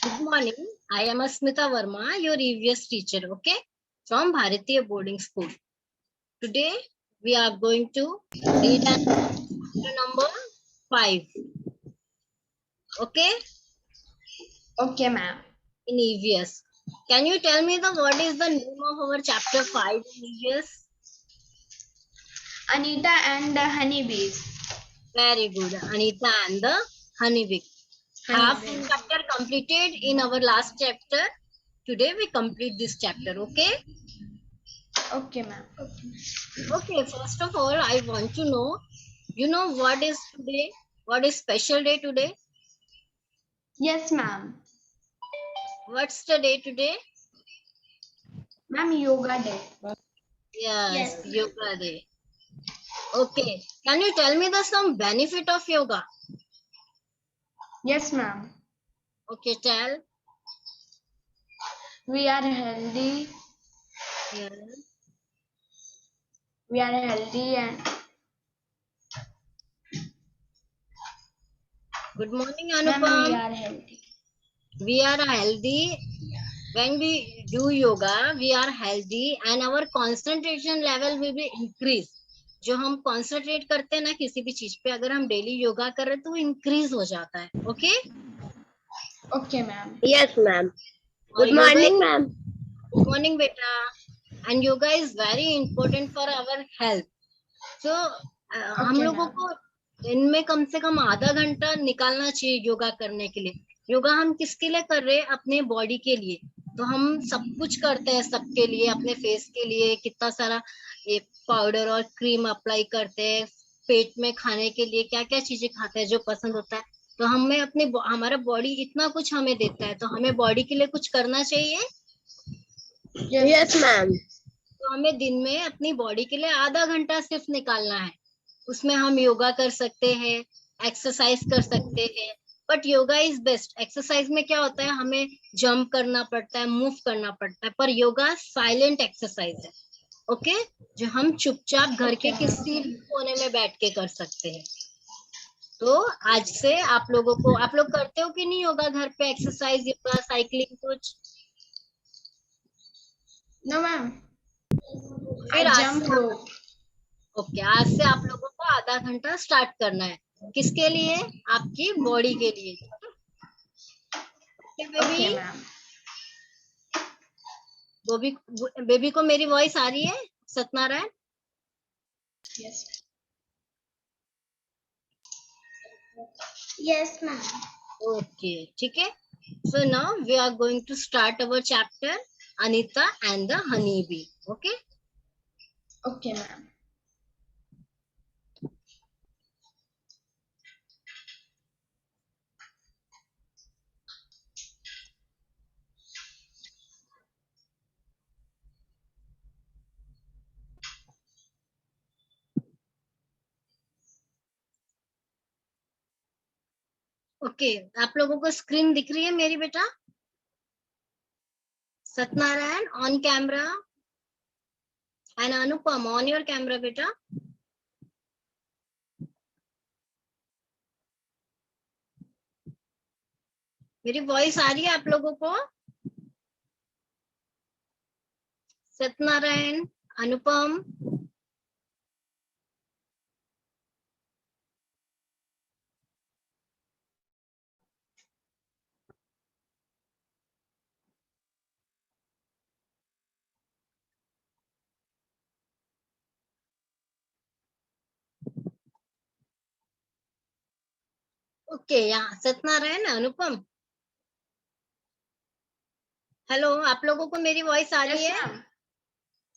Good morning. I am Asmita Verma, your EVS teacher, okay, from Bharatiya Boarding School. Today, we are going to read chapter number 5, okay, Okay, ma'am. in EVS. Can you tell me what is the name of our chapter 5 in EVS? Anita and the honeybees. Very good. Anita and the honeybee. Half chapter completed in our last chapter. Today, we complete this chapter, okay? Okay, ma'am. Okay, first of all, I want to know, you know what is today? What is special day today? Yes, ma'am. What's the day today? Ma'am, yoga day. Yes, yoga day. Okay, can you tell me some benefit of yoga? Yes, ma'am. Okay, tell. We are healthy. Yes. We are healthy and Good morning, ma'am, we Anupam. are healthy. We are healthy. When we do yoga, we are healthy and our concentration level will be increased. जो हम concentrate करते हैं ना किसी भी चीज पे, अगर हम डेली योगा कर रहे हैं तो वो increase हो जाता है. Okay? Okay, ma'am. Yes, ma'am. और Good morning, ma'am. Good morning, beta. And yoga is very important for our health. So, हम लोगों को दिन में कम से कम आधा घंटा निकालना चाहिए योगा करने के लिए. योगा हम किसके लिए कर रहे हैं? अपने बॉडी के लिए. तो हम सब कुछ करते हैं सबके लिए, अपने फेस के लिए कितना सारा ये पाउडर और क्रीम अप्लाई करते हैं, पेट में खाने के लिए क्या क्या चीजें खाते हैं जो पसंद होता है. तो हमें हमारा बॉडी इतना कुछ हमें देता है, तो हमें बॉडी के लिए कुछ करना चाहिए. Yes, ma'am. तो हमें दिन में अपनी बॉडी के लिए आधा घंटा सिर्फ निकालना है. उसमें हम योगा कर सकते हैं, एक्सरसाइज कर सकते हैं. But yoga is best. Exercise में क्या होता है, हमें जंप करना पड़ता है, मूव करना पड़ता है, पर योगा साइलेंट एक्सरसाइज है. ओके, जो हम चुपचाप घर के किसी भी कोने में बैठ के कर सकते हैं. तो आज से आप लोग करते हो कि नहीं योगा घर पे, एक्सरसाइज, योगा, साइकिलिंग कुछ? No, ma'am. फिर I jump rope. ओके, आज से आप लोगों को आधा घंटा स्टार्ट करना है. किसके लिए? आपकी बॉडी के लिए. Okay, ma'am. बेबी को मेरी वॉइस आ रही है? Satyanarayan? Yes. Yes, ma'am. Okay, ठीक है. So now we are going to start our chapter Anita and the honey bee. Okay. Okay, ma'am. Okay, आप लोगों को स्क्रीन दिख रही है मेरी बेटा? Satyanarayan on camera and Anupam on your camera बेटा. मेरी वॉइस आ रही है आप लोगों को? सत्यनारायण, अनुपम. ओके, यहाँ सत्यनारायण, अनुपम. हेलो, आप लोगों को मेरी वॉइस आ रही है?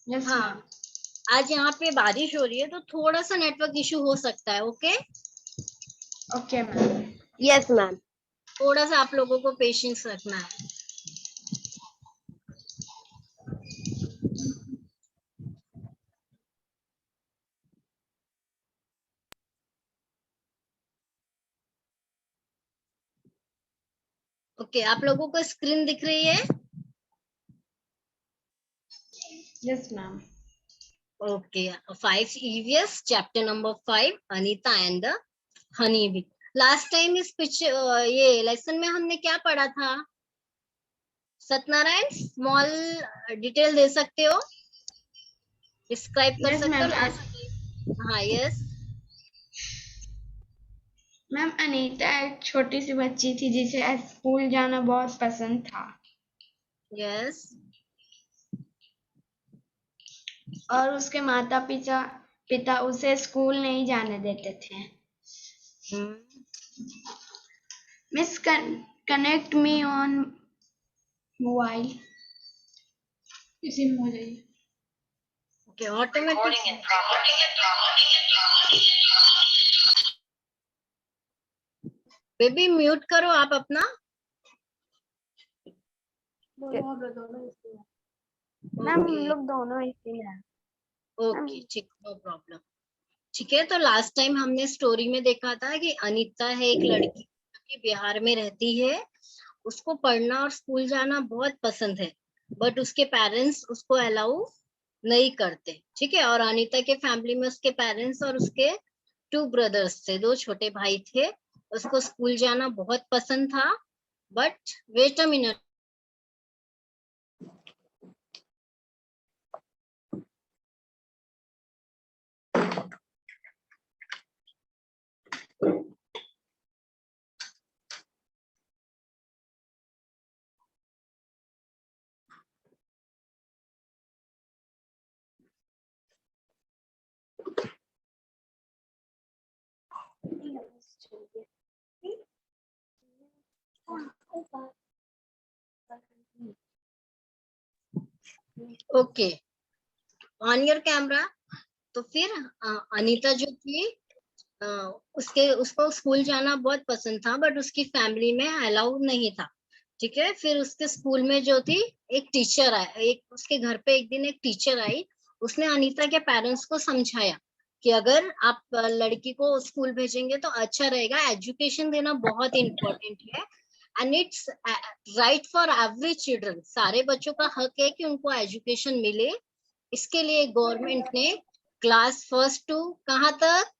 Yes, हाँ. ma'am. आज यहाँ पे बारिश हो रही है तो थोड़ा सा नेटवर्क इशू हो सकता है. Okay. Okay, ma'am. Yes, ma'am. थोड़ा सा आप लोगों को पेशेंस रखना है. ओके, आप लोगों को स्क्रीन दिख रही है? Yes, ma'am. Okay, 5 EVS, chapter number 5, Anita and the Honey भी। लास्ट टाइम इस ये लेसन में हमने क्या पढ़ा था? सत्यनारायण, स्मॉल डिटेल दे सकते हो, डिस्क्राइब कर Yes, सकते हो ma'am. Last time? हाँ, यस। मैम अनीता एक छोटी सी बच्ची थी जिसे स्कूल जाना बहुत पसंद था यस। और उसके माता पिता उसे स्कूल नहीं जाने देते थे। Miss connect me on mobile. इसी में हो जाइए। Okay, automatic. बेबी म्यूट करो आप अपना। मैम हम ओके लोग दोनों इसी में हैं। ओके, ठीक, नो प्रॉब्लम। ठीक है, तो लास्ट टाइम हमने स्टोरी में देखा था कि अनीता है एक लड़की जो कि बिहार में रहती है। उसको पढ़ना और स्कूल जाना बहुत पसंद है, बट उसके पेरेंट्स उसको अलाउ नहीं करते। ठीक है, और अनीता के फैमिली में उसके पेरेंट्स और उसके 2 ब्रदर्स थे, 2 छोटे भाई थे। उसको स्कूल जाना बहुत पसंद था, but wait a minute. Okay, on your camera. तो फिर अनीता जो थी, उसको स्कूल जाना बहुत पसंद था, बट उसकी फैमिली में अलाउ नहीं था। ठीक है, फिर उसके स्कूल में जो थी, एक टीचर आई, उसके घर पे एक दिन एक टीचर आई। उसने अनीता के पेरेंट्स को समझाया कि अगर आप लड़की को स्कूल भेजेंगे तो अच्छा रहेगा, एजुकेशन देना बहुत इम्पोर्टेंट है, and it's right for every children. सारे बच्चों का हक है कि उनको एजुकेशन मिले। इसके लिए गवर्नमेंट ने क्लास 1 to कहाँ तक?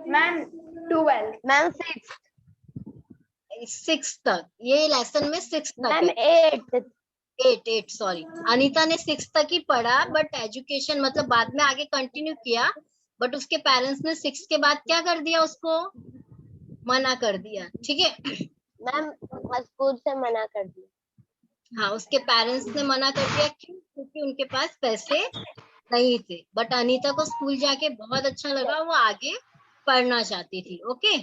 मैम 12। मैम 6। 6 तक, ये लेसन में 6 तक मैम है। 8। 8 सॉरी। अनीता ने 6 तक ही पढ़ा, बट एजुकेशन मतलब बाद में आगे कंटिन्यू किया, बट उसके पेरेंट्स ने 6 के बाद क्या कर दिया, उसको मना कर दिया। ठीक है, मैम स्कूल से मना कर दिया। हाँ, उसके पेरेंट्स ने मना कर दिया। क्यों? क्योंकि उनके पास पैसे नहीं थे, बट अनीता को स्कूल जाके बहुत अच्छा लगा, वो आगे पढ़ना चाहती थी। Okay,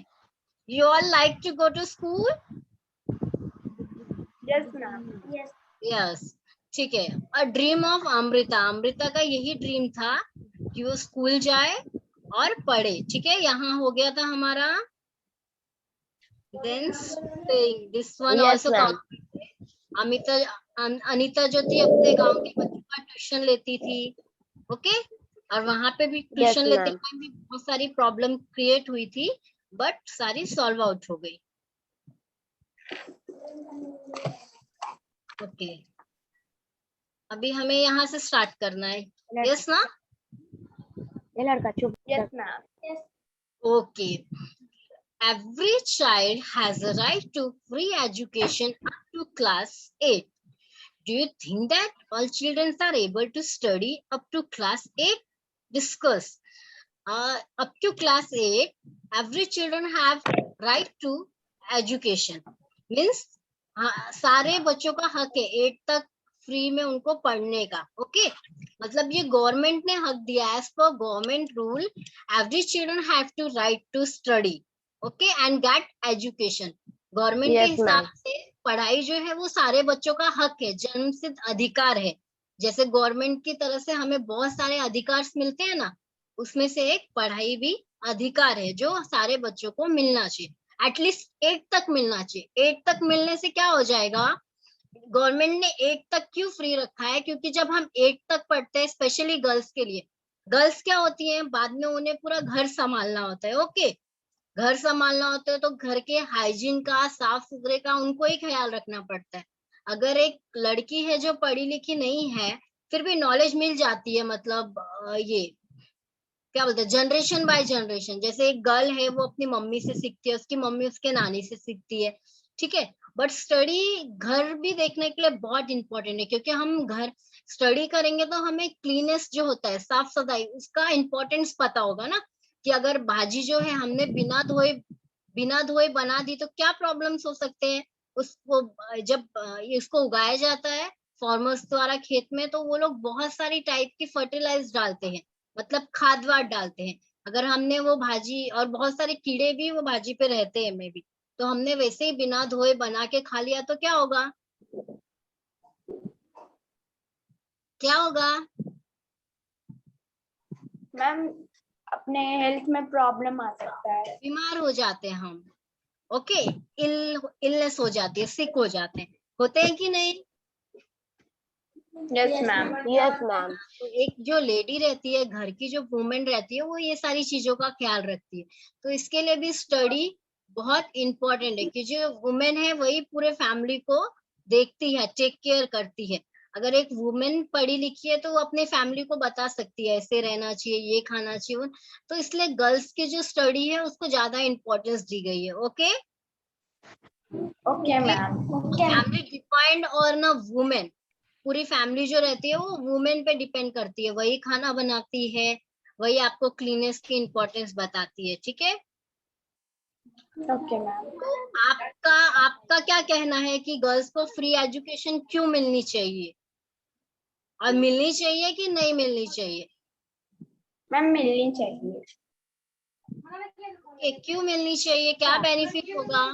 you all like to go to school? Yes ma'am. Yes. Yes, ठीक है। A dream of Amrita, Amrita का यही ड्रीम था कि वो स्कूल जाए और पढ़े। ठीक है, यहाँ हो गया था हमारा। Then this one yes also ma'am. Amita Anita जो थी अपने गांव के बच्चों का ट्यूशन लेती थी। ओके, और वहां पे भी यस ट्यूशन लेते मैम। टाइम भी बहुत सारी प्रॉब्लम क्रिएट हुई थी, बट सारी सॉल्व आउट हो गई। ओके, अभी हमें यहाँ से स्टार्ट करना है। यस ना? ये लड़का चुप। Yes ma'am. Okay. Every child has a right to free education up to class 8. Do you think that all children are able to study up to class 8? Discuss. Up to class 8, every children have right to education. Means सारे बच्चों का हक है 8 तक free में उनको पढ़ने का। ओके, मतलब ये गवर्नमेंट ने हक दिया। As per government rule, every children have to right to study, okay, and get education. Government के यस मैम। हिसाब से पढ़ाई जो है वो सारे बच्चों का हक है, जन्मसिद्ध अधिकार है। जैसे गवर्नमेंट की तरफ से हमें बहुत सारे अधिकार मिलते हैं ना, उसमें से एक पढ़ाई भी अधिकार है जो सारे बच्चों को मिलना चाहिए। एटलीस्ट 8 तक मिलना चाहिए। 8 तक मिलने से क्या हो जाएगा, गवर्नमेंट ने 8 तक क्यों फ्री रखा है? क्योंकि जब हम 8 तक पढ़ते हैं, स्पेशली गर्ल्स के लिए, गर्ल्स क्या होती हैं, बाद में उन्हें पूरा घर संभालना होता है। ओके, घर संभालना होता है तो घर के हाइजीन का, साफ सुथरे का उनको ही ख्याल रखना पड़ता है। अगर एक लड़की है जो पढ़ी लिखी नहीं है, फिर भी नॉलेज मिल जाती है, मतलब ये क्या बोलते हैं, जनरेशन बाय जनरेशन। जैसे एक गर्ल है वो अपनी मम्मी से सीखती है, उसकी मम्मी उसके नानी से सीखती है, ठीक है। बट स्टडी घर भी देखने के लिए बहुत इंपॉर्टेंट है, क्योंकि हम घर स्टडी करेंगे तो हमें क्लीनेस जो होता है, साफ सफाई, उसका इम्पोर्टेंस पता होगा ना, कि अगर भाजी जो है हमने बिना धोए बना दी तो क्या प्रॉब्लम्स हो सकते हैं। उसको जब इसको उगाया जाता है फार्मर्स द्वारा खेत में, तो वो लोग बहुत सारी टाइप की फर्टिलाइज डालते हैं, मतलब खाद वाद डालते हैं। अगर हमने वो भाजी, और बहुत सारे कीड़े भी वो भाजी पे रहते हैं में भी, तो हमने वैसे ही बिना धोए बना के खा लिया तो क्या होगा, क्या होगा? मैम अपने हेल्थ में प्रॉब्लम आ सकता है। बीमार हो जाते हैं हम। ओके, इलनेस हो जाती है, सिक हो जाते हैं, होते हैं कि नहीं? Yes ma'am. Yes ma'am. तो एक जो लेडी रहती है, घर की जो वुमेन रहती है, वो ये सारी चीजों का ख्याल रखती है। तो इसके लिए भी स्टडी बहुत इंपॉर्टेंट है, कि जो वुमेन है वही पूरे फैमिली को देखती है, टेक केयर करती है। अगर एक वुमेन पढ़ी लिखी है तो वो अपने फैमिली को बता सकती है ऐसे रहना चाहिए, ये खाना चाहिए। तो इसलिए गर्ल्स की जो स्टडी है उसको ज्यादा इम्पोर्टेंस दी गई है। Okay, okay ma'am. Family depend और ना वुमेन, पूरी फैमिली जो रहती है वो वुमेन पे डिपेंड करती है, वही खाना बनाती है, वही आपको क्लीनेस की इम्पोर्टेंस बताती है, ठीक है। Okay ma'am. तो आपका आपका क्या कहना है कि गर्ल्स को फ्री एजुकेशन क्यों मिलनी चाहिए, और मिलनी चाहिए कि नहीं मिलनी चाहिए? मैम मिलनी चाहिए। क्यों मिलनी चाहिए, क्या बेनिफिट होगा?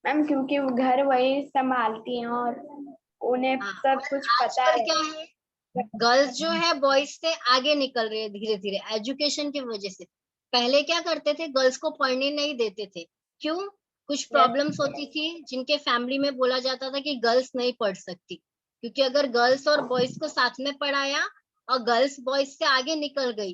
मैम क्योंकि वो घर वही संभालती हैं और उन्हें हाँ, सब और कुछ पता आजकल है। क्या है, गर्ल्स जो है बॉयज से आगे निकल रही है धीरे धीरे एजुकेशन की वजह से। पहले क्या करते थे, गर्ल्स को पढ़ने नहीं देते थे। क्यों? कुछ यस। प्रॉब्लम्स होती थी, जिनके फैमिली में बोला जाता था कि गर्ल्स नहीं पढ़ सकती, क्योंकि अगर गर्ल्स और बॉयज को साथ में पढ़ाया और गर्ल्स बॉयज से आगे निकल गई,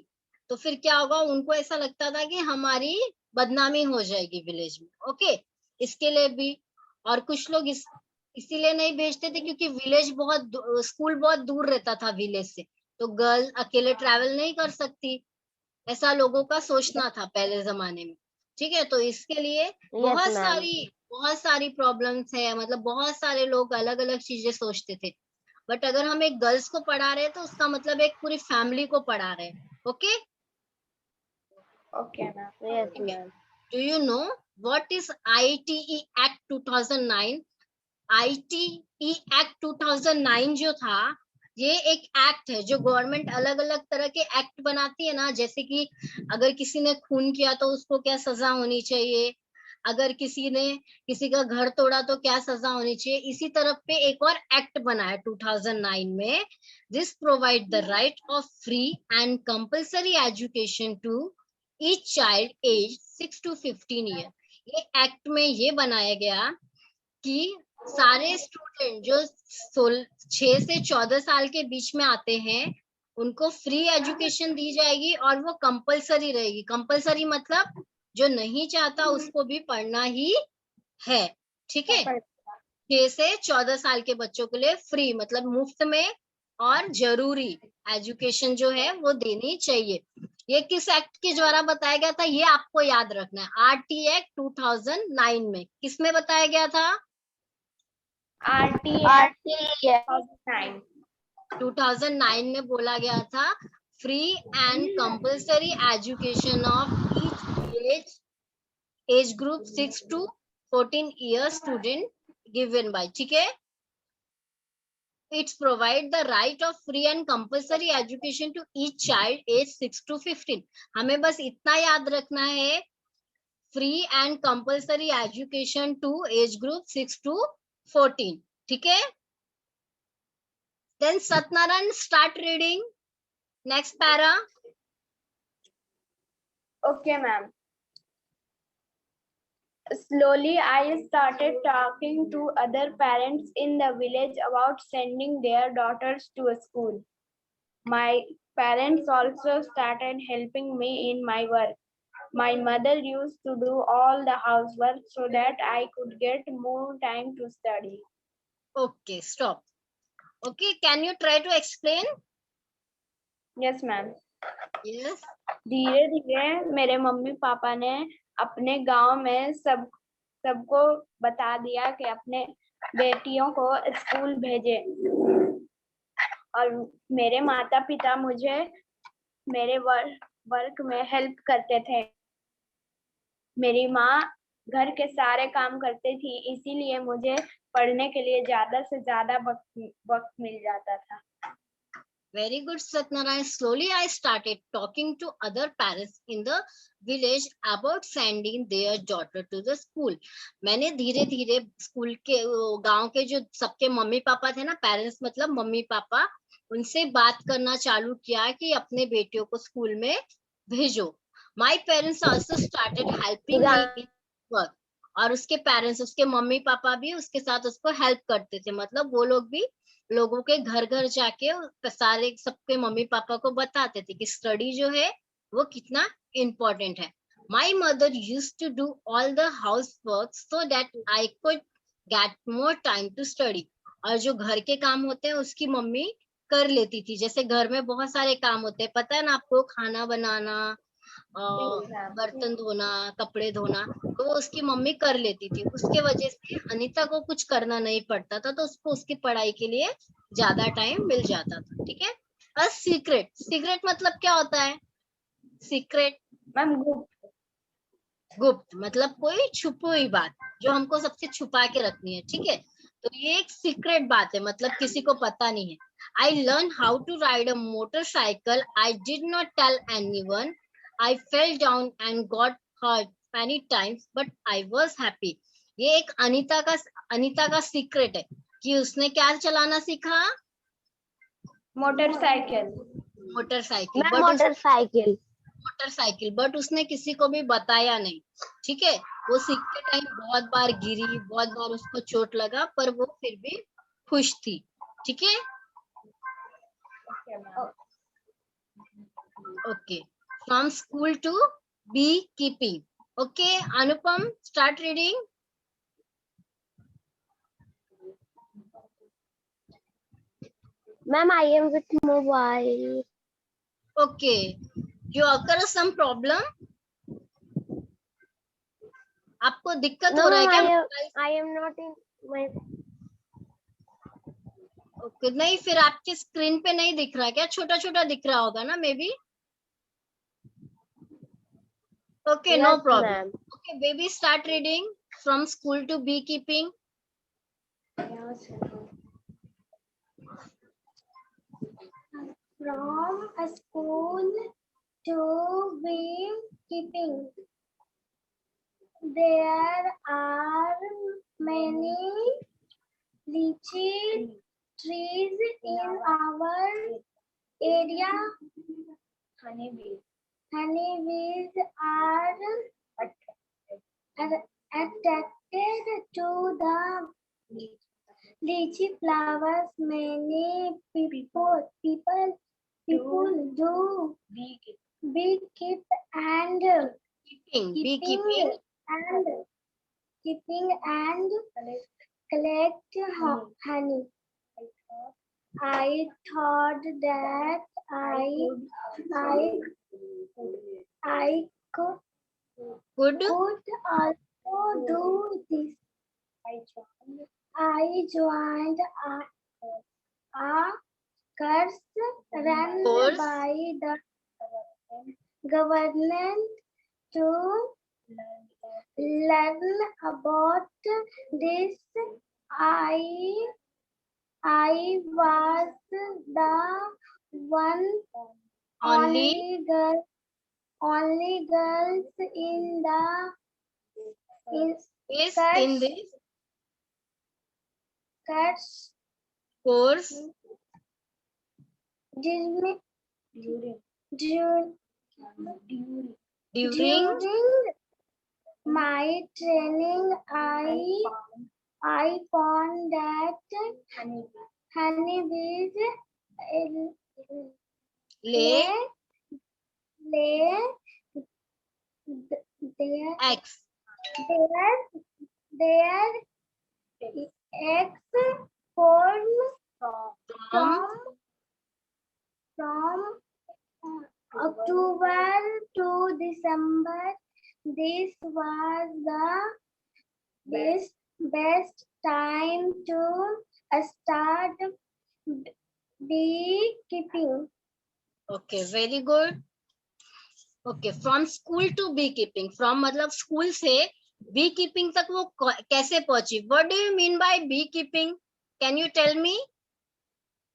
तो फिर क्या होगा, उनको ऐसा लगता था कि हमारी बदनामी हो जाएगी विलेज में। ओके, इसके लिए भी। और कुछ लोग इसीलिए नहीं भेजते थे क्योंकि विलेज स्कूल बहुत दूर रहता था विलेज से, तो गर्ल अकेले ट्रैवल नहीं कर सकती, ऐसा लोगों का सोचना था पहले जमाने में, ठीक है। तो इसके लिए यस मैम। बहुत सारी प्रॉब्लम्स है, मतलब बहुत सारे लोग अलग अलग चीजें सोचते थे। बट अगर हम एक गर्ल्स को पढ़ा रहे हैं तो उसका मतलब एक पूरी फैमिली को पढ़ा रहे हैं। Okay, okay ma'am. Yes ma'am. Do you know what is ITE act 2009? ITE act 2009 जो था, ये एक एक्ट है जो गवर्नमेंट अलग अलग तरह के एक्ट बनाती है ना, जैसे कि अगर किसी ने खून किया तो उसको क्या सजा होनी चाहिए, अगर किसी ने किसी का घर तोड़ा तो क्या सजा होनी चाहिए, इसी तरह पे एक और एक्ट बना है 2009 में। This provide the right of free and compulsory education to each child age 6 to 15 year. ये एक्ट में ये बनाया गया कि सारे स्टूडेंट जो 6 से 14 साल के बीच में आते हैं, उनको फ्री एजुकेशन दी जाएगी, और वो कंपलसरी रहेगी। कंपलसरी मतलब जो नहीं चाहता उसको भी पढ़ना ही है, ठीक है। 6 से 14 साल के बच्चों के लिए फ्री मतलब मुफ्त में और जरूरी एजुकेशन जो है वो देनी चाहिए। ये किस एक्ट के द्वारा बताया गया था, ये आपको याद रखना है। RT एक्ट 2009 में किसमें बताया गया था? RTE 2009। 2009 में बोला गया था, free and compulsory education of each age group 6 to 14 year student given by, ठीक है। It's provide the right of free and compulsory education to each child age 6 to 15। हमें बस इतना याद रखना है, free and compulsory education to age group 6 to 14, ठीक है। Then Satnaran, start reading next para. Okay ma'am. Slowly, I started talking to other parents in the village about sending their daughters to a school. My parents also started helping me in my work. My mother used to do all the housework so that I could get more time to study. Okay, stop. Okay, can you try to explain? Yes, ma'am. Yes. धीरे धीरे मेरे mummy papa ने अपने गांव में सबको बता दिया कि अपने बेटियों को स्कूल भेजे, और मेरे माता पिता मुझे मेरे वर्क में हेल्प करते थे। मेरी माँ घर के सारे काम करती थी, इसीलिए मुझे पढ़ने के लिए ज्यादा से ज्यादा वक्त मिल जाता था। Very good, Satnarayan. Slowly I started talking to other parents in the village about sending their daughter to the school. मैंने धीरे धीरे स्कूल के गांव के जो सबके मम्मी पापा थे ना, पेरेंट्स मतलब मम्मी पापा, उनसे बात करना चालू किया कि अपने बेटियों को स्कूल में भेजो. My parents also started helping me in work. और उसके पेरेंट्स, उसके मम्मी पापा भी उसके साथ उसको हेल्प करते थे. मतलब वो लोग भी लोगों के घर घर जाके सारे सबके मम्मी पापा को बताते थे कि स्टडी जो है वो कितना इम्पोर्टेंट है. My mother used to do all the housework so that I could get more time to study. और जो घर के काम होते हैं उसकी मम्मी कर लेती थी. जैसे घर में बहुत सारे काम होते हैं, पता है ना आपको, खाना बनाना, बर्तन धोना, कपड़े धोना, तो वो उसकी मम्मी कर लेती थी. उसके वजह से अनीता को कुछ करना नहीं पड़ता था, तो उसको उसकी पढ़ाई के लिए ज्यादा टाइम मिल जाता था. ठीक है. अ सीक्रेट, सीक्रेट मतलब क्या होता है? सीक्रेट मैम गुप्त, मतलब कोई छुपी हुई बात जो हमको सबसे छुपा के रखनी है. ठीक है. तो ये एक सीक्रेट बात है, मतलब किसी को पता नहीं है. I learn how to ride a motorcycle. I did not tell anyone. I fell down and got hurt many times but I was happy. ये एक अनीता का सीक्रेट है कि उसने क्या चलाना सीखा? मोटरसाइकिल मोटरसाइकिल, बट उसने किसी को भी बताया नहीं. ठीक है. वो सीखते टाइम बहुत बार गिरी, बहुत बार उसको चोट लगा, पर वो फिर भी खुश थी. ठीक है. Okay. From school to beekeeping. Okay Anupam, start reading. Ma'am, I am with mobile. Okay. You occur some problem? आपको दिक्कत No, हो रहा है ma'am, क्या? I am not in my. Okay. नहीं, फिर आपके स्क्रीन पे नहीं दिख रहा क्या? छोटा छोटा दिख रहा होगा ना, maybe. Okay, no Yes, problem. ma'am. Okay baby, start reading from school to beekeeping. From a school to beekeeping, there are many lychee trees in our area. Honeybees are attracted to the lychee flowers. Many people do beekeep and Beekeeping. and collect honey. I thought that I could Good. also do this. I joined a course run Course. by the government to learn about this. I was the one Only only girls in the is in this course course during during my training. I found that honeybees lay lay eggs. their eggs form From from October to December. This was the best time to start beekeeping. Okay, very good. Okay, from school to beekeeping, from मतलब school से beekeeping तक वो कैसे पहुंची? What do you mean by beekeeping? Can you tell me?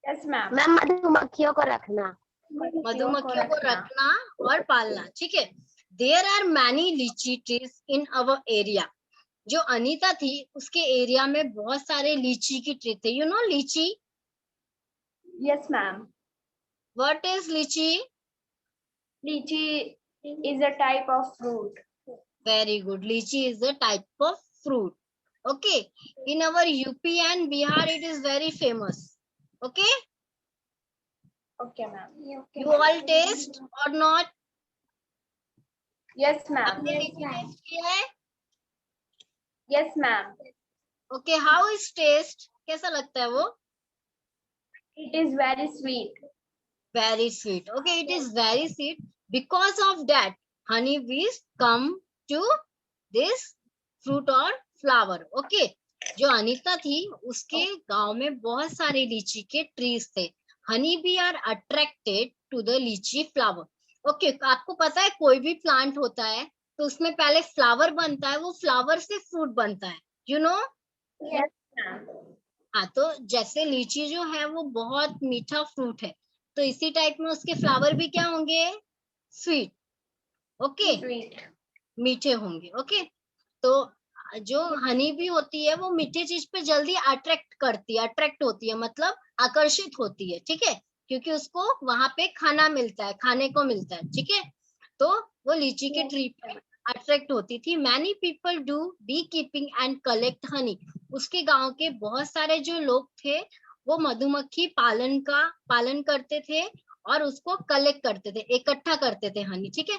Yes, ma'am. Ma'am मधुमक्खियों को रखना। मधुमक्खियों को रखना और पालना, ठीक है। देयर आर मैनी लीची ट्रीज इन अवर एरिया। जो अनीता थी उसके एरिया में बहुत सारे लीची की ट्री थे। यू नो लीची? Yes, ma'am. व्हाट इज लीची? Lychee is a type of fruit. Very good. Lychee is a type of fruit. Okay. In our UP and Bihar, it is very famous. Okay. Okay, ma'am. You all taste or not? Yes, ma'am. आपने लीची test किया है? Yes, ma'am. Okay. How is taste? कैसा लगता है वो? It is very sweet. Very sweet. Okay, it is very sweet. Because of that, honeybees come to this fruit or flower. Okay. जो अनीता थी उसके गांव में बहुत सारे लीची के ट्रीज थे. Honey bee are attracted to the litchi flower. Okay, आपको पता है कोई भी प्लांट होता है तो उसमें पहले फ्लावर बनता है, वो फ्लावर से फ्रूट बनता है. You know? Yes, ma'am. हाँ, तो जैसे लीची जो है वो बहुत मीठा फ्रूट है, तो इसी टाइप में उसके फ्लावर भी क्या होंगे? स्वीट. Okay, Sweet. मीठे होंगे. ओके, तो जो हनी भी होती है वो मीठे चीज पे जल्दी अट्रैक्ट होती है, मतलब आकर्षित होती है. ठीक है, क्योंकि उसको वहां पे खाना मिलता है, खाने को मिलता है. ठीक है, तो वो लीची के ट्री पे अट्रैक्ट होती थी. Many people do beekeeping and collect honey. उसके गांव के बहुत सारे जो लोग थे वो मधुमक्खी पालन करते थे और उसको कलेक्ट करते थे, इकट्ठा करते थे हनी. ठीक है,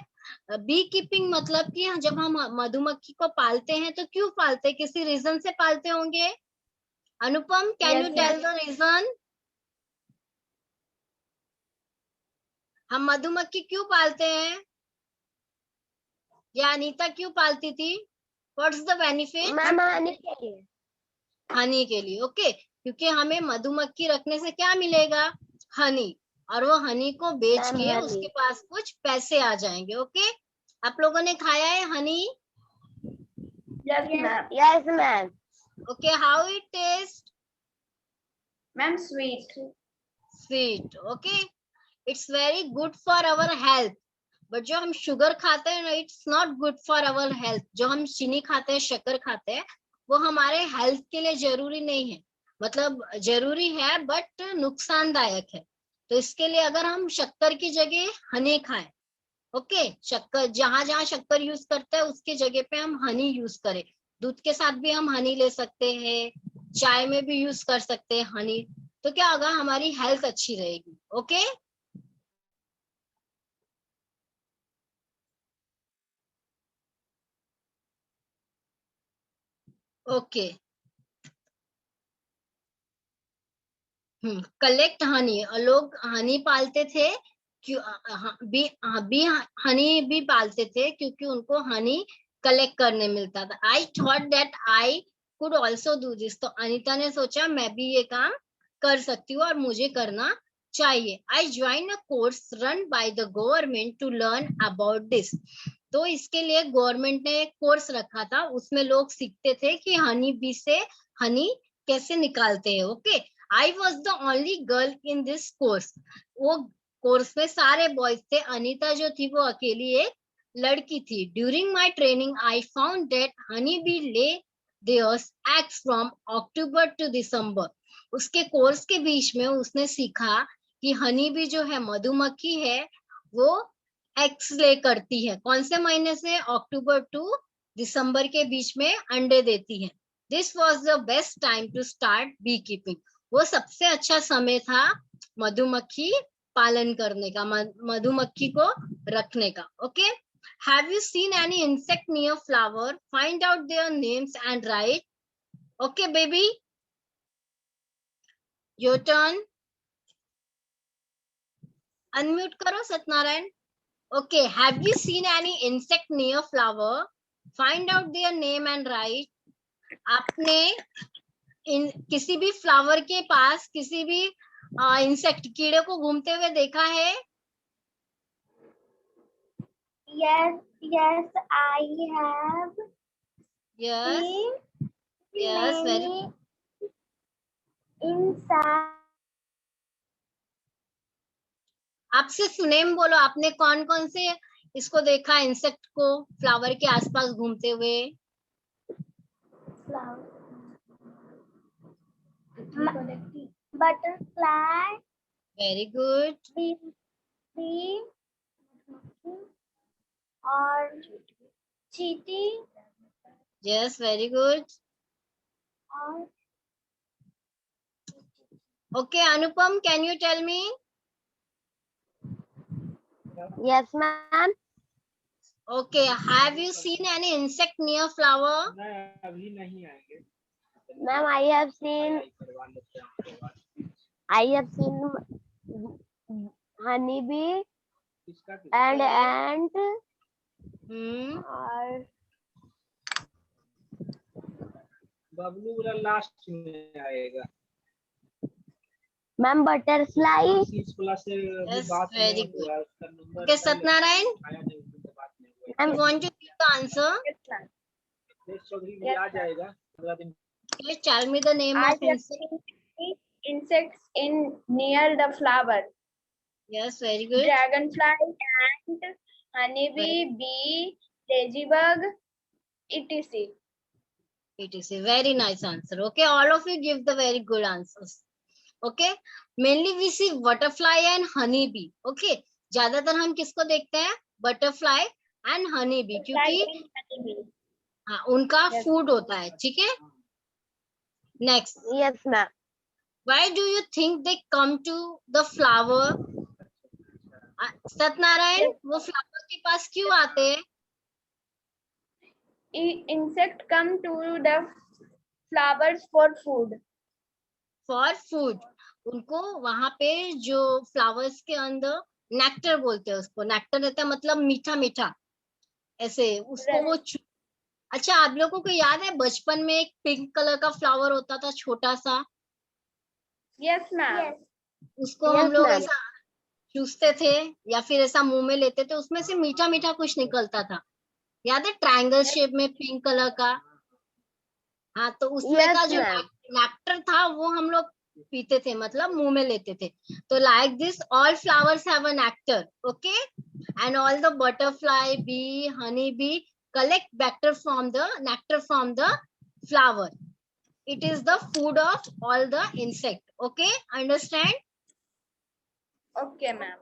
बी कीपिंग मतलब कि जब हम मधुमक्खी को पालते हैं तो क्यों पालते हैं? किसी रीजन से पालते होंगे. Anupam, can you tell the reason? हम मधुमक्खी क्यों पालते हैं? या अनीता क्यों पालती थी? What's the benefit? Ma'am Honey के लिए। हनी के लिए. ओके, क्योंकि हमें मधुमक्खी रखने से क्या मिलेगा? हनी. और वो हनी को बेच मैम के हनी। उसके पास कुछ पैसे आ जाएंगे. ओके, आप लोगों ने खाया है Honey? Yes, ma'am. Yes ma'am. Okay, how it taste? Ma'am, sweet. Sweet. Okay, it's very good for our health. But जो हम शुगर खाते हैं ना, it's not good for our health. जो हम चीनी खाते हैं, शक्कर खाते हैं, वो हमारे हेल्थ के लिए जरूरी नहीं है. मतलब जरूरी है बट नुकसानदायक है. तो इसके लिए अगर हम शक्कर की जगह हनी खाएं, ओके, शक्कर जहां जहां शक्कर यूज करते हैं उसके जगह पे हम हनी यूज करें. दूध के साथ भी हम हनी ले सकते हैं, चाय में भी यूज कर सकते हैं हनी. तो क्या होगा? हमारी हेल्थ अच्छी रहेगी. Okay, okay. कलेक्ट हनी. लोग हनी पालते थे क्यों? बी हनी भी पालते थे क्योंकि उनको हनी कलेक्ट करने मिलता था. I thought that I could also do this. तो अनीता ने सोचा मैं भी ये काम कर सकती हूँ और मुझे करना चाहिए. I join a course run by the government to learn about this. तो इसके लिए गवर्नमेंट ने एक कोर्स रखा था, उसमें लोग सीखते थे कि हनी बी से हनी कैसे निकालते हैं. Okay, I was the only girl in this course. वो कोर्स में सारे बॉयज थे, अनीता जो थी वो अकेली एक लड़की थी. During my training I found that honey bee lay theirs eggs from October to December. उसके कोर्स के बीच में उसने सीखा कि हनी बी जो है, मधुमक्खी है, वो एग्स ले करती है. कौन से महीने से? अक्टूबर टू दिसंबर के बीच में अंडे देती है. This was the best time to start beekeeping. वो सबसे अच्छा समय था मधुमक्खी पालन करने का, मधुमक्खी को रखने का. Okay, have you seen any insect near flower? Find out their names and right. Okay baby, your turn. Unmute करो Satyanarayan. Okay, have you seen any insect near flower? Find out their name and write. आपने किसी भी flower के पास किसी भी insect कीड़े को घूमते हुए देखा है? Yes, I have Yes, seen yes, very many insects. आप सिर्फ नेम बोलो, आपने कौन कौन से इसको देखा इंसेक्ट को फ्लावर के आसपास घूमते हुए? Butterfly, very good. bee, और चींटी यस, वेरी गुड. और okay Anupam, can you tell me? Yes, ma'am. Okay, have you seen any insect near flower? Ma'am, I have seen honeybee and ant और बबलू वाला लास्ट में आएगा. Ma'am butterfly. इस class से अभी Yes, बात very नहीं good. हुआ, उसका नंबर Okay, Satnarayan, आया नहीं, उनसे बात नहीं हुआ. I want to give the answer. देश चौधरी भी आ जाएगा 15 दिन. Please tell me the name I of have insect. seen insects in near the flower. Yes, very good. Dragonfly, ant, honeybee, bee, ladybug, etc. It is a very nice answer. Okay, all of you give the very good answers. Okay, mainly we see butterfly and honeybee. Okay, ज्यादातर हम किसको देखते हैं? Butterfly and honeybee, क्योंकि हाँ उनका Yes. Food होता है. ठीक है. Next, Yes, ma'am. why do you think they come to the flower? Satyanarayan, वो फ्लावर के पास क्यों आते हैं? Insect come to the flowers for food. For food. उनको वहां पे जो फ्लावर्स के अंदर नेक्टर बोलते हैं, उसको नेक्टर रहता है, मतलब मीठा मीठा ऐसे उसको वो अच्छा, आप लोगों को याद है बचपन में एक पिंक कलर का फ्लावर होता था छोटा सा? Yes, ma'am. उसको Yes, हम लोग ma'am. ऐसा चूसते थे या फिर ऐसा मुंह में लेते थे, उसमें से मीठा मीठा कुछ निकलता था. याद है? ट्रायंगल शेप में पिंक कलर का. हाँ, तो उसमें Yes, का जो ma'am. नेक्टर था वो हम लोग पीते थे, मतलब मुंह में लेते थे. तो like this all flowers have a nectar. Okay, and all the butterfly, bee, honey bee collect nectar from the flower. It is the food of all the insect. Okay, understand? Okay, ma'am.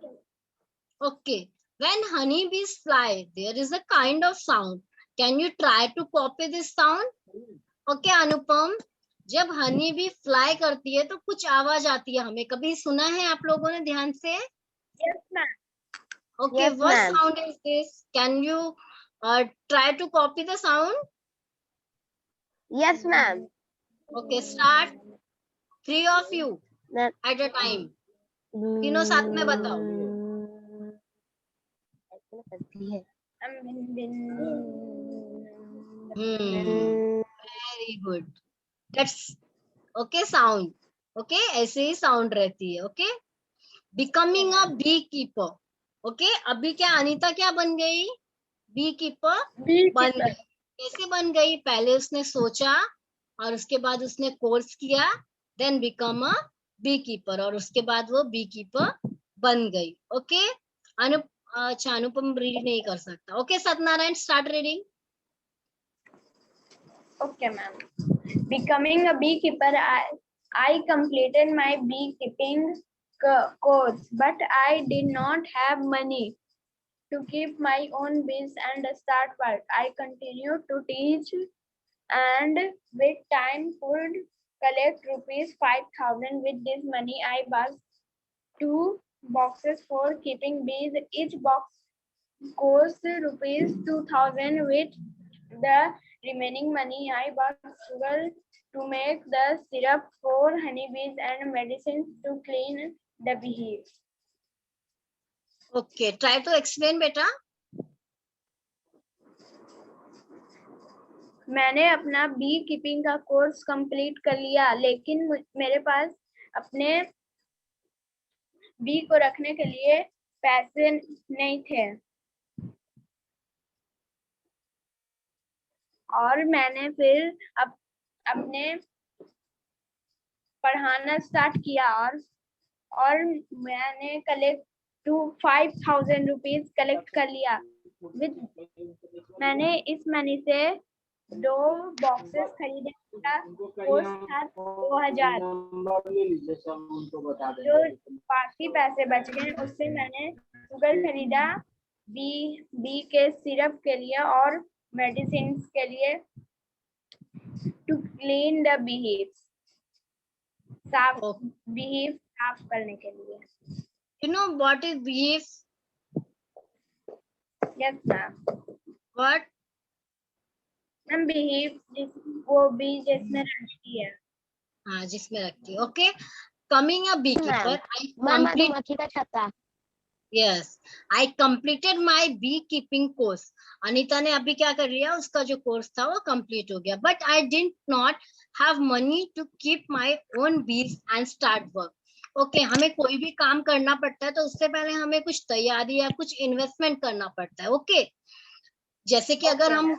Okay, when honeybees fly, there is a kind of sound. Can you try to copy this sound? Okay, Anupam, जब honey bee fly करती है तो कुछ आवाज आती है, हमें कभी सुना है आप लोगों ने ध्यान से? Yes, ma'am. Okay, Yes, what ma'am. sound is this? Can you try to copy the sound? Yes, ma'am. Okay, start. 3 of you Ma'am. at a time. तीनों साथ में बताओ. Very good. That's okay sound. Okay, ऐसे ही sound रहती है. Okay, becoming a beekeeper. Okay, अभी क्या अनीता क्या बन गई? Beekeeper बन गई. कैसे बन गई? पहले उसने सोचा और उसके बाद उसने कोर्स किया, then become a beekeeper, और उसके बाद वो beekeeper बन गई. Okay, अच्छा अनुपम रीड नहीं कर सकता. Okay Satyanarayan, start reading. Okay, ma'am. Becoming a beekeeper, I completed my beekeeping course, but I did not have money to keep my own bees and start work. I continued to teach and with time could collect rupees 5,000. With this money, I bought 2 boxes for keeping bees. Each box cost rupees 2,000. With the remaining money, I bought sugar to make the syrup for honeybees and medicines to clean the bees. Okay, try to explain बेटा. मैंने अपना B keeping का course complete कर लिया, लेकिन मेरे पास अपने B को रखने के लिए पैसे नहीं थे, और मैंने फिर अपने पढ़ाना स्टार्ट किया, और मैंने कलेक्ट 5,000 रुपीज कलेक्ट कर लिया। मैंने इस मनी से 2 बॉक्सेस खरीदे। कोर्स था 2,000। जो बाकी पैसे बच गए उससे मैंने शुगर खरीदा, बी के सिरप के लिए और मेडिसिन के लिए, टू क्लीन द बीहीव्स, साफ बीहीव साफ करने के लिए। You know what is beef? Yes ma'am. What? Ma'am beehive वो बी जिसमें रहती है। हाँ, जिसमें रखती है. Okay. Coming a beekeeper, मधुमक्खी का छत्ता। Yes, I completed my beekeeping course. Anita ने अभी क्या कर लिया, उसका जो कोर्स था वो कंप्लीट हो गया. But I did not have money to keep my own bees and start work. Okay, हमें कोई भी काम करना पड़ता है तो उससे पहले हमें कुछ तैयारी या कुछ इन्वेस्टमेंट करना पड़ता है. ओके, जैसे कि अगर हम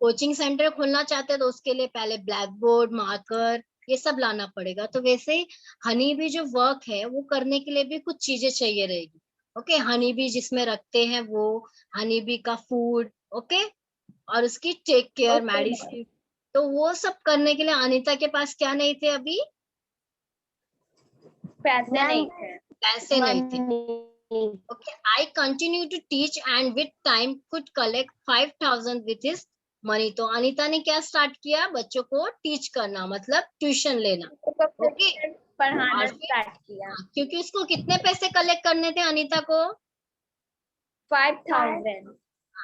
कोचिंग सेंटर खोलना चाहते हैं तो उसके लिए पहले ब्लैक बोर्ड, मार्कर, ये सब लाना पड़ेगा. तो वैसे ही हनी बी जो वर्क है वो करने के लिए भी कुछ चीजें चाहिए रहेगी. ओके, हनी बी जिसमें रखते हैं वो, हनी बी का फूड, ओके, और उसकी टेक केयर, मेडिसिन. तो वो सब करने के लिए अनीता के पास क्या नहीं थे अभी? पैसे नहीं थे। पैसे नहीं थे. Okay, I continue to teach and with time could collect 5,000 with his money. तो अनीता ने क्या स्टार्ट किया? बच्चों को टीच करना, मतलब ट्यूशन लेना. ओके, पढ़ाना स्टार्ट किया. क्योंकि उसको कितने पैसे कलेक्ट करने थे अनीता को? 5,000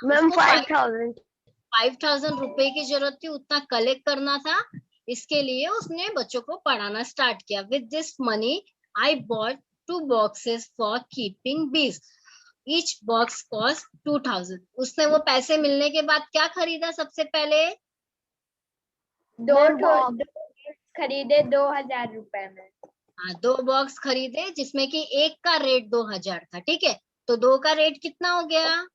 मैम 5,000 रुपए की जरूरत थी, उतना कलेक्ट करना था. इसके लिए उसने बच्चों को पढ़ाना स्टार्ट किया. With this money I bought 2 boxes for keeping bees. Each box cost 2,000. उसने वो पैसे मिलने के बाद क्या खरीदा सबसे पहले? 2 खरीदे 2,000 रुपए में. हाँ, 2 बॉक्स खरीदे जिसमें कि एक का रेट 2,000 था. ठीक है, तो 2 का रेट कितना हो गया?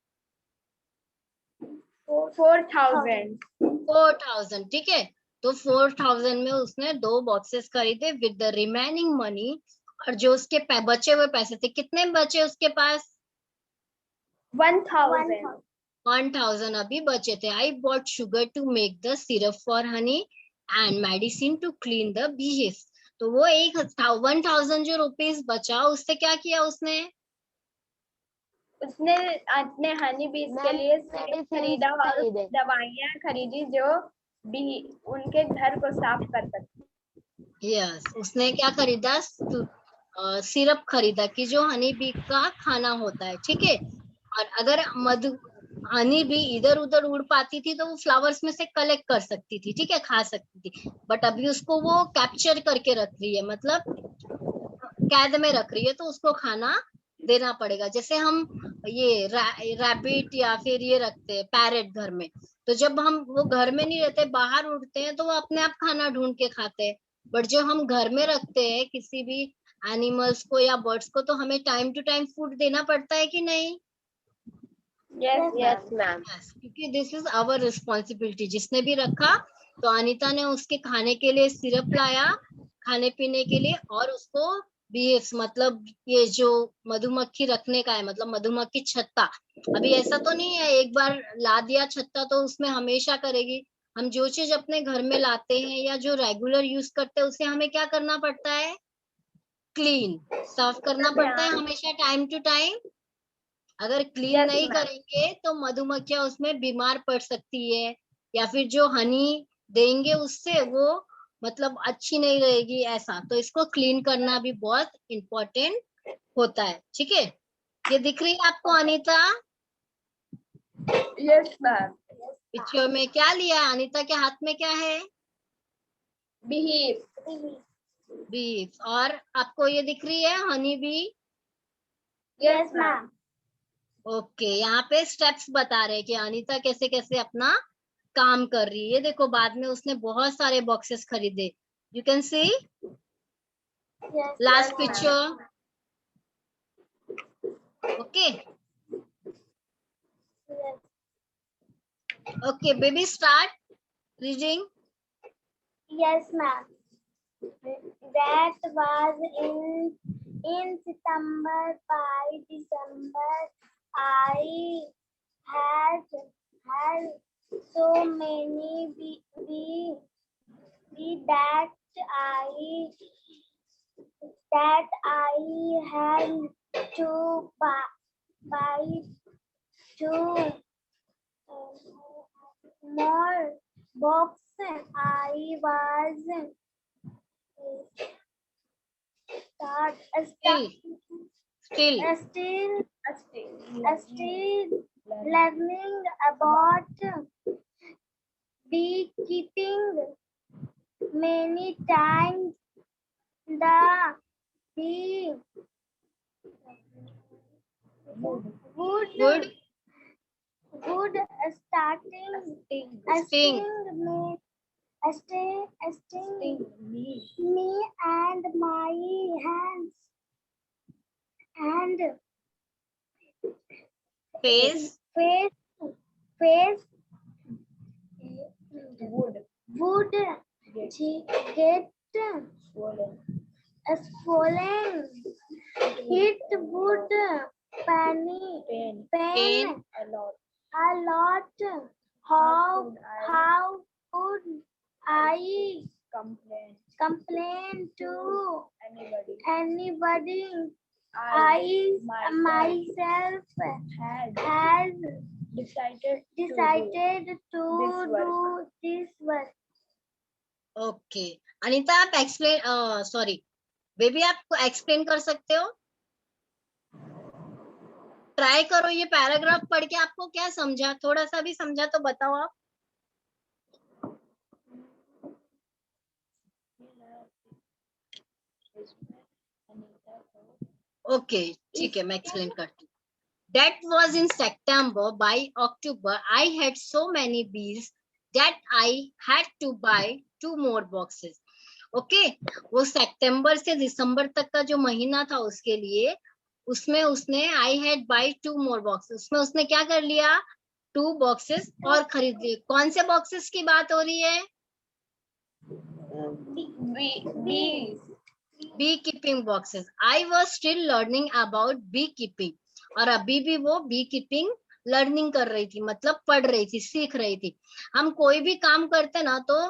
4,000. ठीक है, तो 4,000 में उसने 2 बॉक्सेस खरीदे विद द रिमेनिंग मनी. और जो उसके बचे हुए पैसे थे, कितने बचे उसके पास? 1,000 अभी बचे थे. I bought sugar to make the syrup for honey and medicine to clean the beehives. तो वो 1,000 जो रुपीस बचा, उससे क्या किया उसने? उसने अपने हनी बीज के लिए खरीदा और दवाइयाँ खरीदी जो भी उनके घर को साफ कर सकती. यस, उसने क्या खरीदा? सिरप खरीदा कि जो हनी बी का खाना होता है. ठीक है, और अगर हनी बी इधर उधर उड़ पाती थी तो वो फ्लावर्स में से कलेक्ट कर सकती थी. ठीक है, खा सकती थी. बट अभी उसको वो कैप्चर करके रख रही है, मतलब कैद में रख रही है, तो उसको खाना देना पड़ेगा. जैसे हम ये रैबिट या फिर ये रखते हैं पैरेट घर में, तो जब हम वो घर में नहीं रहते, बाहर उड़ते हैं, तो वो अपने आप खाना ढूंढ के खाते हैं. बट जो हम घर में रखते हैं किसी भी एनिमल्स को या बर्ड्स को, तो हमें टाइम टू टाइम फूड देना पड़ता है कि नहीं? Yes ma'am. क्योंकि दिस इज आवर रिस्पॉन्सिबिलिटी. जिसने भी रखा, तो अनीता ने उसके खाने के लिए सिरप लाया, खाने पीने के लिए, और उसको बीएफ, मतलब ये जो मधुमक्खी रखने का है, मतलब मधुमक्खी छत्ता. अभी ऐसा तो नहीं है एक बार ला दिया छत्ता तो उसमें हमेशा करेगी. हम जो चीज अपने घर में लाते हैं या जो रेगुलर यूज करते हैं, उसे हमें क्या करना पड़ता है? क्लीन, साफ करना पड़ता है हमेशा, टाइम टू टाइम. अगर क्लीन नहीं करेंगे तो मधुमक्खियां उसमें बीमार पड़ सकती है, या फिर जो हनी देंगे उससे वो मतलब अच्छी नहीं रहेगी, ऐसा. तो इसको क्लीन करना भी बहुत इम्पोर्टेंट होता है. ठीक है, ये दिख रही है आपको अनीता? Yes ma'am. पिक्चर में क्या लिया अनीता के हाथ में? क्या है? बीफ. और आपको ये दिख रही है honey bee? Yes ma'am. Okay, यहाँ पे स्टेप्स बता रहे हैं कि अनीता कैसे कैसे अपना काम कर रही है। ये देखो, बाद में उसने बहुत सारे बॉक्सेस खरीदे। You can see Yes, last ma'am. Picture. Okay Yes. Okay, baby start reading. Yes, ma'am. That was in September. By December, I had so many that I had to buy two more boxes. I was still still still learning about beekeeping. Many times the bee would good would starting sting sting me and my hands and face face would get swollen. It would pain pain a lot. How could I complain to anybody? I myself has decided to do this work. Okay Anita, आप explain sorry baby, आप explain कर सकते हो? Try करो, ये paragraph पढ़ के आपको क्या समझा, थोड़ा सा भी समझा तो बताओ आप। ओके ठीक है, मैं एक्सप्लेन करती हूँ। That was in September. By October, I had so many bees that I had to buy 2 more boxes. Okay वो सितंबर से दिसंबर तक का जो महीना था उसके लिए, उसमें उसने I had by 2 more boxes, उसमें उसने क्या कर लिया, 2 बॉक्सेस और खरीद लिए। कौन से बॉक्सेस की बात हो रही है? Beekeeping boxes. I was still learning about beekeeping, और अभी भी वो बी कीपिंग लर्निंग कर रही थी, मतलब पढ़ रही थी, सीख रही थी। हम कोई भी काम करते ना तो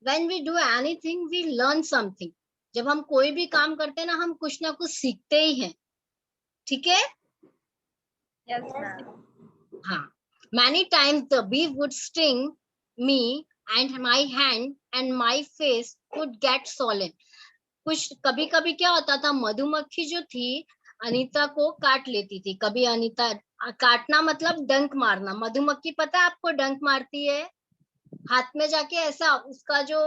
when we do anything we learn something। जब हम कोई भी काम करते हैं ना, हम कुछ ना कुछ सीखते ही हैं, ठीक है? Yes, ma'am. हाँ, many times the bee would sting me and my hand and my face would get swollen। कुछ कभी कभी क्या होता था, मधुमक्खी जो थी अनीता को काट लेती थी। कभी अनीता, काटना मतलब डंक मारना, मधुमक्खी पता है आपको डंक मारती है, हाथ में जाके ऐसा उसका जो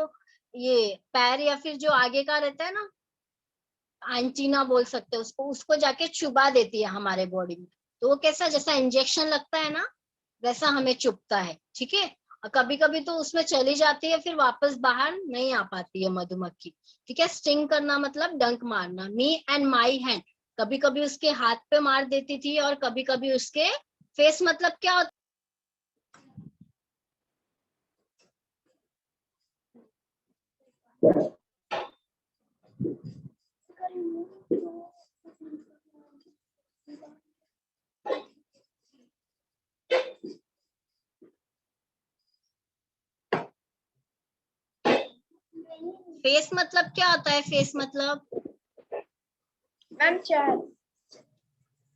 ये पैर या फिर जो आगे का रहता है ना, एंटीना बोल सकते हैं उसको, उसको जाके चुबा देती है हमारे बॉडी में। तो वो कैसा, जैसा इंजेक्शन लगता है ना, वैसा हमें चुभता है, ठीक है? और कभी कभी तो उसमें चली जाती है, फिर वापस बाहर नहीं आ पाती है मधुमक्खी, ठीक है? स्टिंग करना मतलब डंक मारना। मी एंड माई हैंड, कभी कभी उसके हाथ पे मार देती थी और कभी कभी उसके फेस, मतलब क्या होता फेस मतलब क्या होता है? फेस मतलब Ma'am,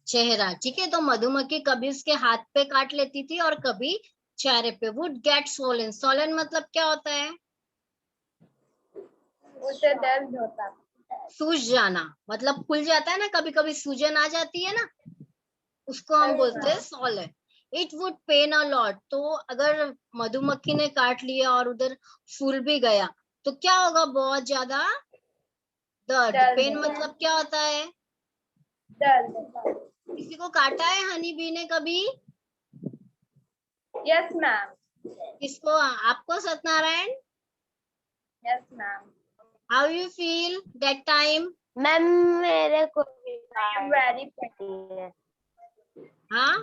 चेहरा, ठीक है? तो मधुमक्खी कभी उसके हाथ पे काट लेती थी और कभी चेहरे पे। वुड गेट सोलन, सोलन मतलब क्या होता है? उसे दर्द होता है। सूज जाना, मतलब फूल जाता है ना, कभी कभी सूजन आ जाती है ना, उसको हम बोलते हैं swollen. It would pain a lot, तो अगर मधुमक्खी ने काट लिया और उधर फूल भी गया तो क्या होगा? बहुत ज्यादा दर्द। दर्द। पेन मतलब क्या होता है? दर्द। किसी को काटा है हनी बी ने कभी? Yes, ma'am. किसको? आपको Satyanarayan? Yes, ma'am. How you feel that time? Ma'am मेरे को भी I am very petty. काटती है। हाँ,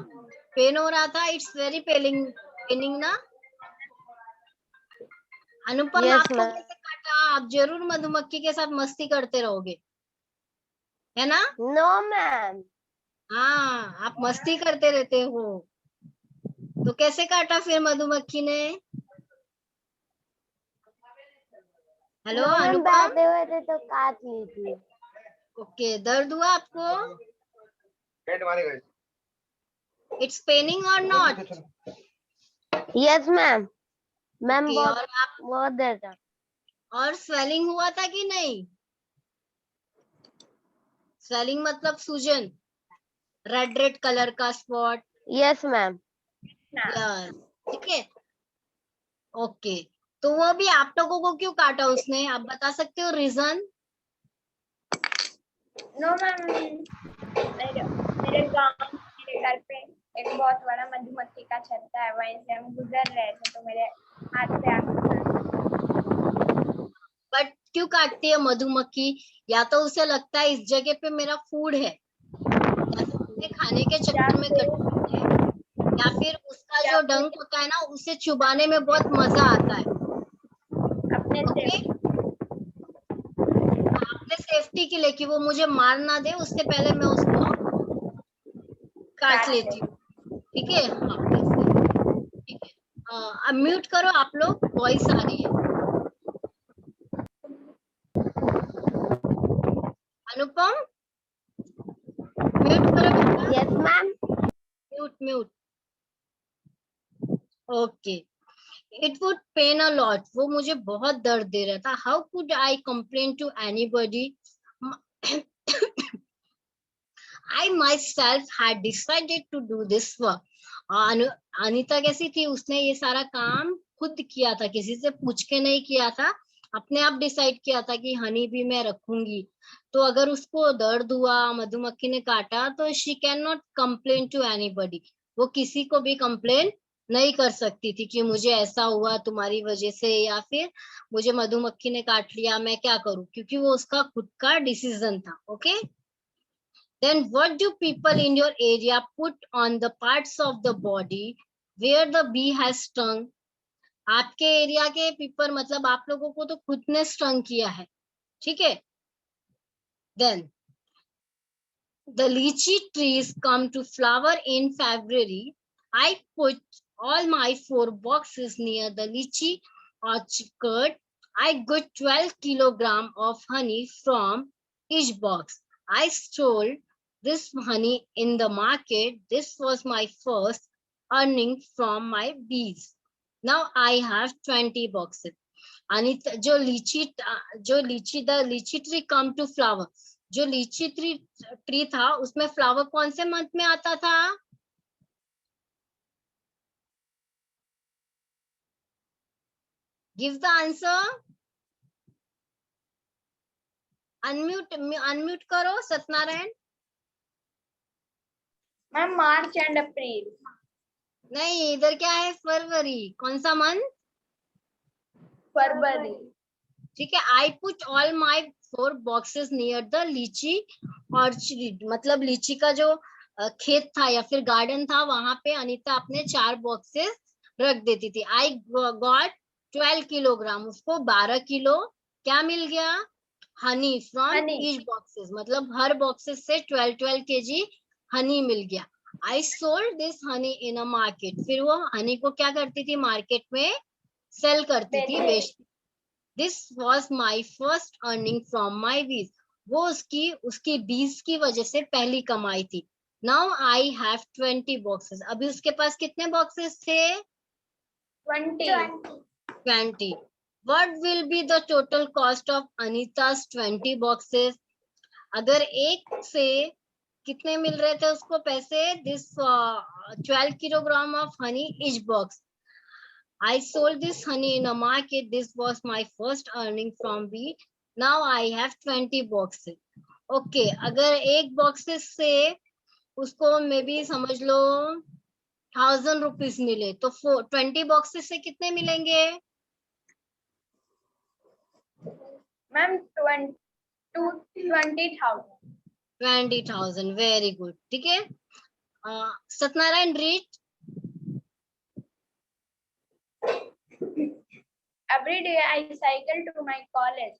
पेन हो रहा था। इट्स वेरी पेनिंग ना। अनुपम, Yes, आपको ma'am. कैसे काटा? आप जरूर मधुमक्खी के साथ मस्ती करते रहोगे, है ना? No, ma'am. हाँ, आप मस्ती करते रहते हो। तो कैसे काटा फिर मधुमक्खी ने? हेलो No, मैम अनुपम। बैठे हुए थे तो काट ली थी। ओके, दर्द हुआ आपको? इट्स पेनिंग और not? Yes, ma'am. Ma'am okay, बहुत और आप, बहुत देर तक। और स्वेलिंग हुआ था कि नहीं? स्वेलिंग मतलब सूजन, रेड कलर का spot. Yes, ma'am. Ma'am. Yes, ठीक है। ओके, तो वो भी आप लोगों को क्यों काटा उसने? आप बता सकते हो रीजन? No, ma'am. मेरे गांव मेरे घर पे एक बहुत बड़ा मधुमक्खी का छत्ता है, वहीं से हम गुजर रहे थे तो मेरे हाथ पे आके बट क्यों काटती है मधुमक्खी? या तो उसे लगता है इस जगह पे मेरा फूड है, या तो उसे खाने के चक्कर में कटती है, या फिर उसका जो डंक होता है ना, उसे चुबाने में बहुत मजा आता है। अपने ओके, से अपने सेफ्टी के लिए कि वो मुझे मार ना दे, उससे पहले मैं उसको काट लेती हूँ। ठीक है, हाँ ऐसे। ठीक है, अब म्यूट करो आप लोग, वॉइस आ रही है। अनुपम, म्यूट करो बेटा। Yes, ma'am. Mute. Okay, it would pain a lot, वो मुझे बहुत दर्द दे रहा था। How could I complain to anybody? I myself had decided to do this work. Anita कैसी थी? उसने ये सारा काम खुद किया था, किसी से पूछ के नहीं किया था। अपने आप डिसाइड किया था कि हनी भी मैं रखूंगी। तो अगर उसको दर्द हुआ, मधुमक्खी ने काटा, तो she can not complain to anybody. वो किसी को भी कंप्लेन नहीं कर सकती थी कि मुझे ऐसा हुआ तुम्हारी वजह से, या फिर मुझे मधुमक्खी ने काट लिया, मैं क्या करूं, क्योंकि वो उसका खुद का डिसीजन था। Okay, then what do people in your area put on the parts of the body where the bee has stung? आपके एरिया के पीपल मतलब आप लोगों को तो खुद ने स्टंग किया है, ठीक है। Then the lychee trees come to flower in February. I put all my 4 boxes near the lychee orchard. I got 12 kilograms of honey from each box. I sold this honey in the market. This was my first earning from my bees. Now I have 20 boxes. Anita, the lychee tree come to flower, जो लीची tree था उसमें flower कौन से month में आता था? Give the answer. Unmute करो Satyanarayan. Ma'am March and April. नहीं, इधर क्या है? फरवरी। कौन सा मंथ? फरवरी। ठीक है, I put all my 4 boxes near the लीची ऑर्चर्ड, मतलब लीची का जो खेत था या फिर गार्डन था, वहां पे अनीता अपने 4 बॉक्सेस रख देती थी। आई गॉट 12 किलोग्राम, उसको 12 किलो क्या मिल गया? हनी फ्रॉम ईच बॉक्सेस, मतलब हर बॉक्सेस से 12 kg हनी मिल गया। I sold this Honey in a market, फिर वो हनी को क्या करती थी? मार्केट में सेल करती थी, बेचती। This was my first earning from my bees. वो उसकी बीज की वजह से पहली कमाई थी। Now I have 20 boxes. अभी उसके पास कितने बॉक्सेस थे? 20. What will be the total cost of Anita's 20 boxes? अगर एक से कितने मिल रहे थे उसको पैसे? This 12 kilogram of honey each box. I sold this honey in a market. This was my first earning from bee. Now I have 20 boxes. Okay, अगर एक boxes से उसको मे बी समझ लो 1000 रुपीज मिले, तो 20 बॉक्सेस से कितने मिलेंगे? मैम 20,000। 20,000, very good. ठीक है, Satyanarayan read. Every day I cycle to my college.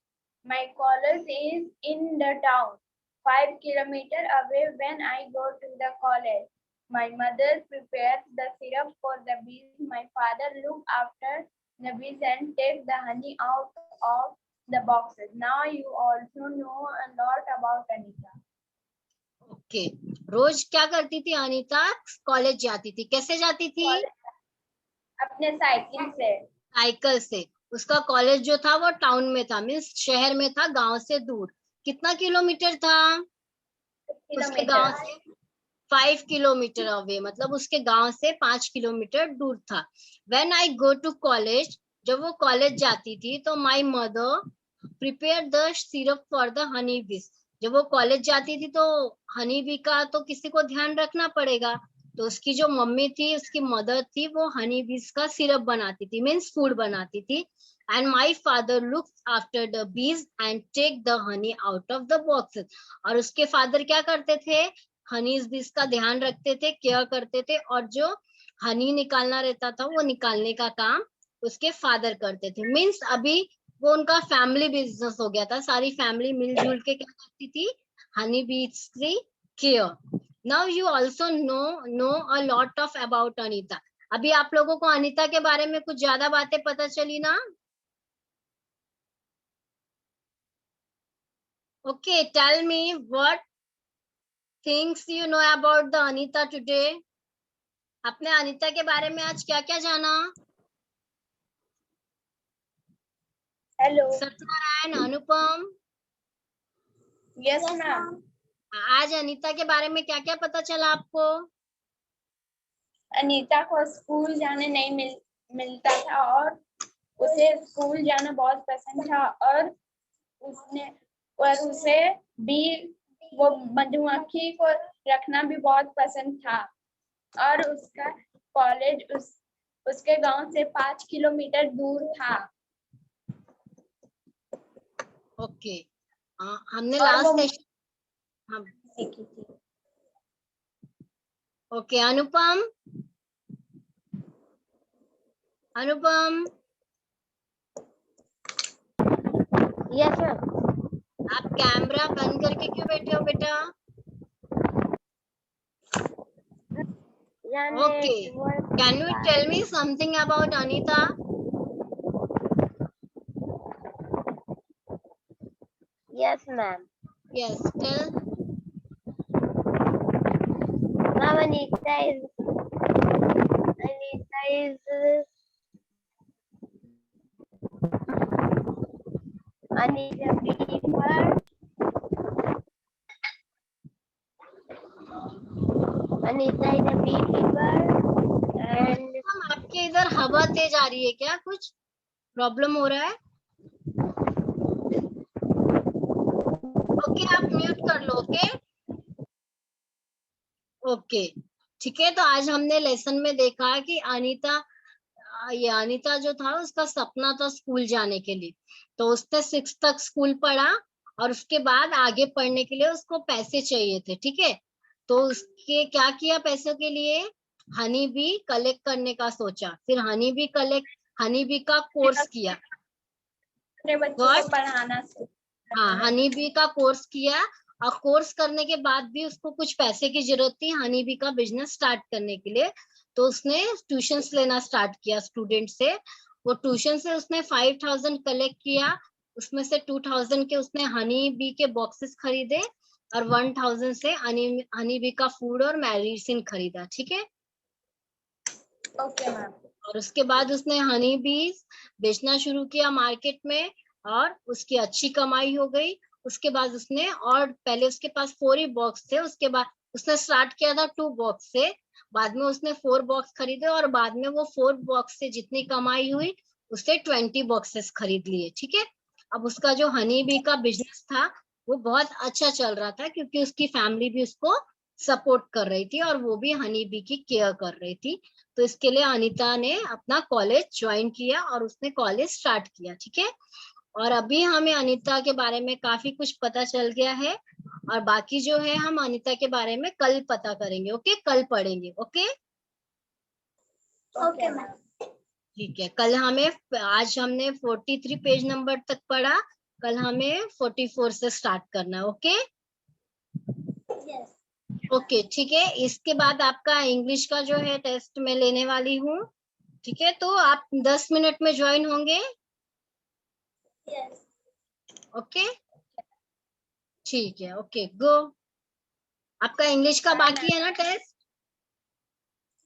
My college is in the town, 5 kilometers away. When I go to the college, my mother prepares the syrup for the bees. My father looks after the bees and takes the honey out of the boxes. Now you also know a lot about Anita. Okay, रोज क्या करती थी Anita? College जाती थी। कैसे जाती थी? अपने साइकिल से। साइकिल से। उसका कॉलेज जो था वो टाउन में था, मीन्स शहर में था, गांव से दूर। कितना किलोमीटर था? उसके गांव से 5 किलोमीटर अवे, मतलब उसके गांव से 5 किलोमीटर दूर था। When I go to college, जब वो कॉलेज जाती थी तो my mother prepare the syrup for the honey bees. जब वो कॉलेज जाती थी तो हनी बी का तो किसी को ध्यान रखना पड़ेगा, तो उसकी जो मम्मी थी, उसकी मदर थी, वो हनी बीज का सिरप बनाती थी, मीन्स फूड बनाती थी। And my father looks after the bees and take the honey out of the boxes. और उसके फादर क्या करते थे? हनीज बीज का ध्यान रखते थे, केयर करते थे, और जो हनी निकालना रहता था वो निकालने का काम उसके फादर करते थे। मीन्स अभी वो उनका फैमिली बिजनेस हो गया था, सारी फैमिली मिलजुल के क्या करती थी? हनी बीज की care. Now you also know a lot of about Anita. अभी आप लोगों को अनीता के बारे में कुछ ज्यादा बातें पता चली ना? Okay, tell me what things you know about the Anita today. आपने अनीता के बारे में आज क्या क्या जाना? Hello. Satyanarayan, Anupam, yes ma'am. आज अनीता के बारे में क्या क्या पता चला आपको? अनीता को स्कूल जाने नहीं मिलता था और उसे स्कूल जाना बहुत पसंद था, और उसे भी वो मधुमक्खी को रखना भी बहुत पसंद था, और उसका कॉलेज उसके गांव से 5 किलोमीटर दूर था। ओके, हमने और लास्ट वो सेशन हाँ, सीखी थी। Okay, Anupam, Anupam, yes ma'am. आप कैमरा बंद करके क्यों बैठे हो बेटा? Okay, can you tell me something about Anita? Yes ma'am. Yes, tell. Ma'am Anita is Anita beaver. Anita is a beekeeper and हम आपके इधर हवा तेज आ रही है क्या? कुछ प्रॉब्लम हो रहा है? ओके, आप म्यूट कर लो। ओके, ओके, ठीक है। तो आज हमने लेसन में देखा कि ये अनीता जो था उसका सपना था स्कूल जाने के लिए, तो उसने 6 तक स्कूल पढ़ा और उसके बाद आगे पढ़ने के लिए उसको पैसे चाहिए थे। ठीक है, तो उसके क्या किया पैसों के लिए? हनी बी कलेक्ट करने का सोचा, फिर हनी बी का कोर्स किया। अपने बच्चों को पढ़ाना। हाँ, हनी बी का कोर्स किया, और कोर्स करने के बाद भी उसको कुछ पैसे की जरूरत थी हनी बी का बिजनेस स्टार्ट करने के लिए, तो उसने ट्यूशंस लेना स्टार्ट किया स्टूडेंट से। वो ट्यूशन से उसने 5,000 कलेक्ट किया, उसमें से 2,000 के उसने हनी बी के बॉक्सेस खरीदे, और 1,000 से हनी बी का फूड और मेडिसिन खरीदा। ठीक है, ओके मैम। और उसके बाद उसने हनी बीज बेचना शुरू किया मार्केट में, और उसकी अच्छी कमाई हो गई। उसके बाद उसने, और पहले उसके पास 4 ही बॉक्स थे, उसके बाद उसने स्टार्ट किया था 2 बॉक्स से, बाद में उसने 4 बॉक्स खरीदे, और बाद में वो 4 बॉक्स से जितनी कमाई हुई उससे 20 बॉक्सेस खरीद लिए। ठीक है, अब उसका जो हनी बी का बिजनेस था वो बहुत अच्छा चल रहा था, क्योंकि उसकी फैमिली भी उसको सपोर्ट कर रही थी और वो भी हनी बी की केयर कर रही थी। तो इसके लिए अनीता ने अपना कॉलेज ज्वाइन किया और उसने कॉलेज स्टार्ट किया। ठीक है, और अभी हमें अनीता के बारे में काफी कुछ पता चल गया है, और बाकी जो है हम अनीता के बारे में कल पता करेंगे। ओके, कल पढ़ेंगे। Okay okay ma'am. ठीक है, कल हमें, आज हमने 43 पेज नंबर तक पढ़ा, कल हमें 44 से स्टार्ट करना है। ओके ओके ठीक है, इसके बाद आपका इंग्लिश का जो है टेस्ट मैं लेने वाली हूँ। ठीक है, तो आप 10 मिनट में ज्वाइन होंगे। ओके ठीक है, ओके गो। आपका इंग्लिश का बाकी है ना टेस्ट?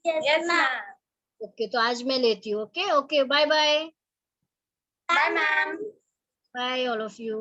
Yes ma'am. ओके, तो आज मैं लेती हूँ। Okay okay, bye bye bye ma'am. Bye all of you.